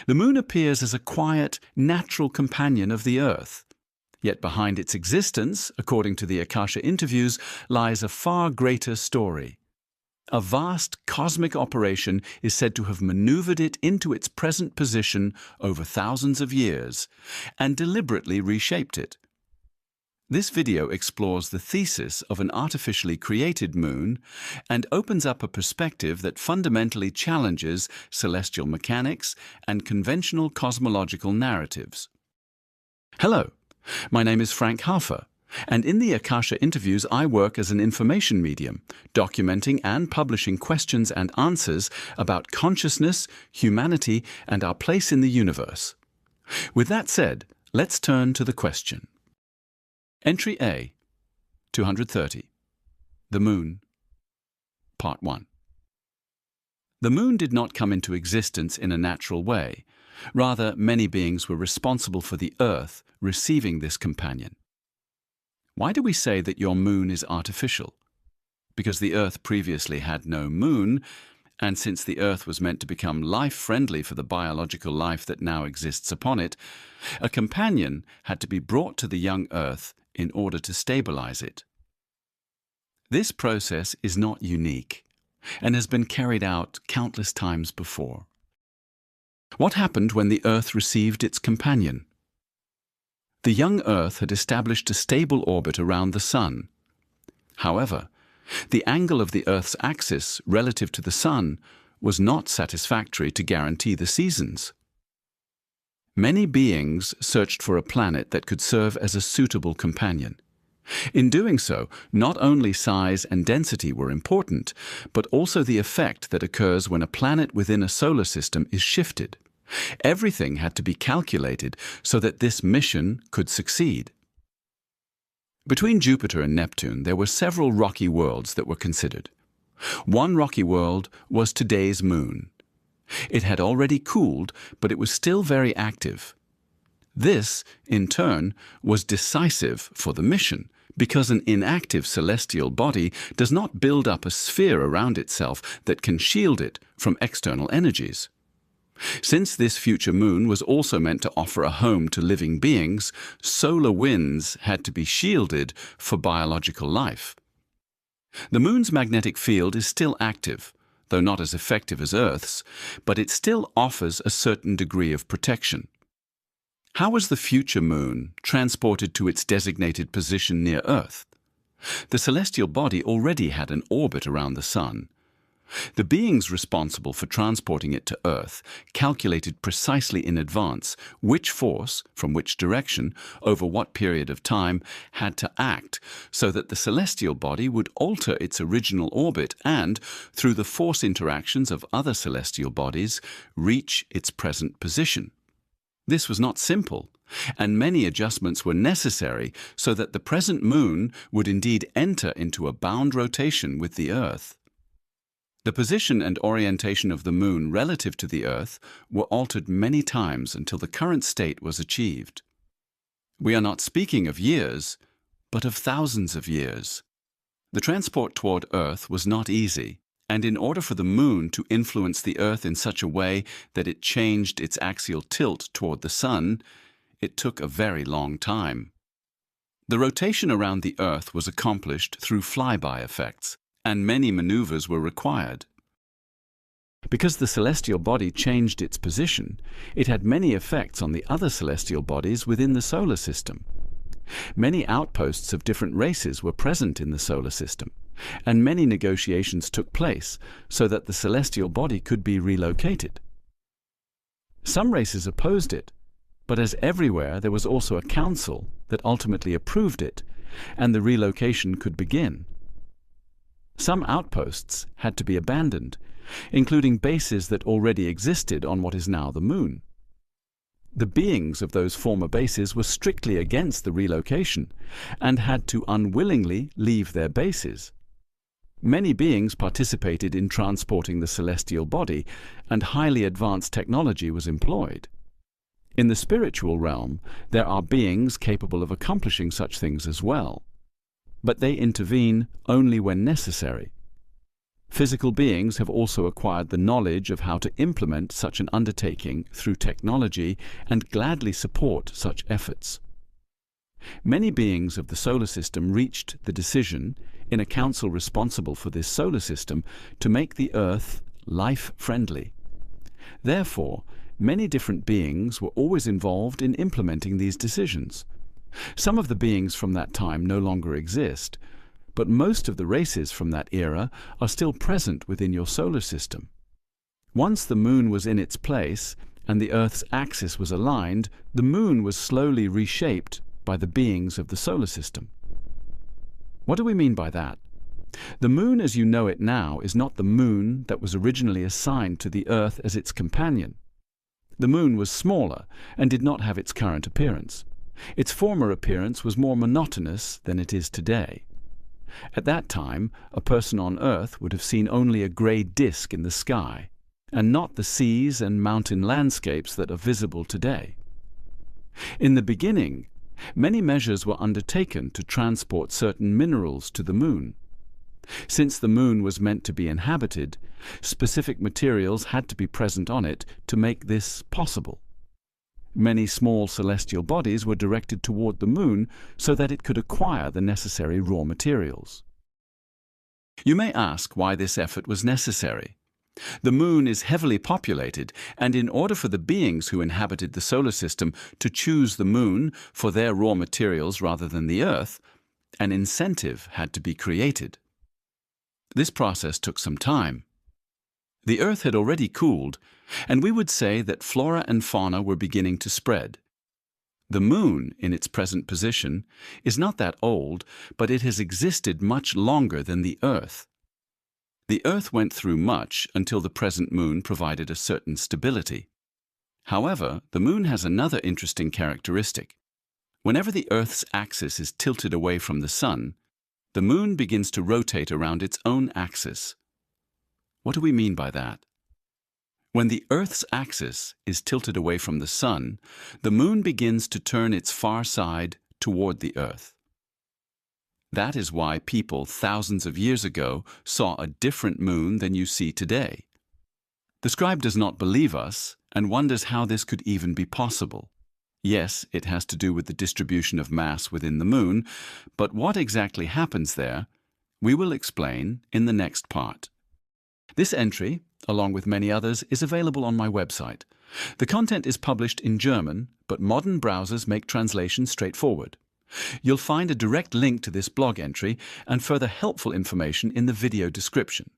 The moon appears as a quiet, natural companion of the Earth. Yet behind its existence, according to the Akasha-Interviews, lies a far greater story. A vast cosmic operation is said to have maneuvered it into its present position over thousands of years and deliberately reshaped it. This video explores the thesis of an artificially created moon and opens up a perspective that fundamentally challenges celestial mechanics and conventional cosmological narratives. Hello, my name is Frank Harfer, and in the Akasha-Interviews I work as an information medium, documenting and publishing questions and answers about consciousness, humanity, and our place in the universe. With that said, let's turn to the question. Entry A, 230. The Moon. Part 1. The moon did not come into existence in a natural way. Rather, many beings were responsible for the Earth receiving this companion. Why do we say that your moon is artificial? Because the Earth previously had no moon, and since the Earth was meant to become life-friendly for the biological life that now exists upon it, a companion had to be brought to the young Earth in order to stabilize it. This process is not unique and has been carried out countless times before. What happened when the Earth received its companion? The young Earth had established a stable orbit around the Sun. However, the angle of the Earth's axis relative to the Sun was not satisfactory to guarantee the seasons. Many beings searched for a planet that could serve as a suitable companion. In doing so, not only size and density were important, but also the effect that occurs when a planet within a solar system is shifted. Everything had to be calculated so that this mission could succeed. Between Jupiter and Neptune, there were several rocky worlds that were considered. One rocky world was today's moon. It had already cooled, but it was still very active. This, in turn, was decisive for the mission, because an inactive celestial body does not build up a sphere around itself that can shield it from external energies. Since this future moon was also meant to offer a home to living beings, solar winds had to be shielded for biological life. The moon's magnetic field is still active, though not as effective as Earth's, but it still offers a certain degree of protection. How was the future moon transported to its designated position near Earth? The celestial body already had an orbit around the Sun. The beings responsible for transporting it to Earth calculated precisely in advance which force, from which direction, over what period of time, had to act so that the celestial body would alter its original orbit and, through the force interactions of other celestial bodies, reach its present position. This was not simple, and many adjustments were necessary so that the present moon would indeed enter into a bound rotation with the Earth. The position and orientation of the moon relative to the Earth were altered many times until the current state was achieved. We are not speaking of years, but of thousands of years. The transport toward Earth was not easy, and in order for the moon to influence the Earth in such a way that it changed its axial tilt toward the Sun, it took a very long time. The rotation around the Earth was accomplished through flyby effects, and many maneuvers were required. Because the celestial body changed its position, it had many effects on the other celestial bodies within the solar system. Many outposts of different races were present in the solar system, and many negotiations took place so that the celestial body could be relocated. Some races opposed it, but as everywhere there was also a council that ultimately approved it, and the relocation could begin. Some outposts had to be abandoned, including bases that already existed on what is now the moon. The beings of those former bases were strictly against the relocation and had to unwillingly leave their bases. Many beings participated in transporting the celestial body, and highly advanced technology was employed. In the spiritual realm, there are beings capable of accomplishing such things as well, but they intervene only when necessary. Physical beings have also acquired the knowledge of how to implement such an undertaking through technology and gladly support such efforts. Many beings of the solar system reached the decision, in a council responsible for this solar system, to make the Earth life-friendly. Therefore, many different beings were always involved in implementing these decisions. Some of the beings from that time no longer exist, but most of the races from that era are still present within your solar system. Once the Moon was in its place and the Earth's axis was aligned, the Moon was slowly reshaped by the beings of the solar system. What do we mean by that? The Moon as you know it now is not the Moon that was originally assigned to the Earth as its companion. The Moon was smaller and did not have its current appearance. Its former appearance was more monotonous than it is today. At that time, a person on Earth would have seen only a grey disk in the sky, and not the seas and mountain landscapes that are visible today. In the beginning, many measures were undertaken to transport certain minerals to the Moon. Since the Moon was meant to be inhabited, specific materials had to be present on it to make this possible. Many small celestial bodies were directed toward the Moon so that it could acquire the necessary raw materials. You may ask why this effort was necessary. The Moon is heavily populated, and in order for the beings who inhabited the solar system to choose the Moon for their raw materials rather than the Earth, an incentive had to be created. This process took some time. The Earth had already cooled, and we would say that flora and fauna were beginning to spread. The Moon, in its present position, is not that old, but it has existed much longer than the Earth. The Earth went through much until the present Moon provided a certain stability. However, the Moon has another interesting characteristic. Whenever the Earth's axis is tilted away from the Sun, the Moon begins to rotate around its own axis. What do we mean by that? When the Earth's axis is tilted away from the Sun, the Moon begins to turn its far side toward the Earth. That is why people thousands of years ago saw a different Moon than you see today. The scribe does not believe us and wonders how this could even be possible. Yes, it has to do with the distribution of mass within the Moon, but what exactly happens there, we will explain in the next part. This entry, along with many others, is available on my website. The content is published in German, but modern browsers make translation straightforward. You'll find a direct link to this blog entry and further helpful information in the video description.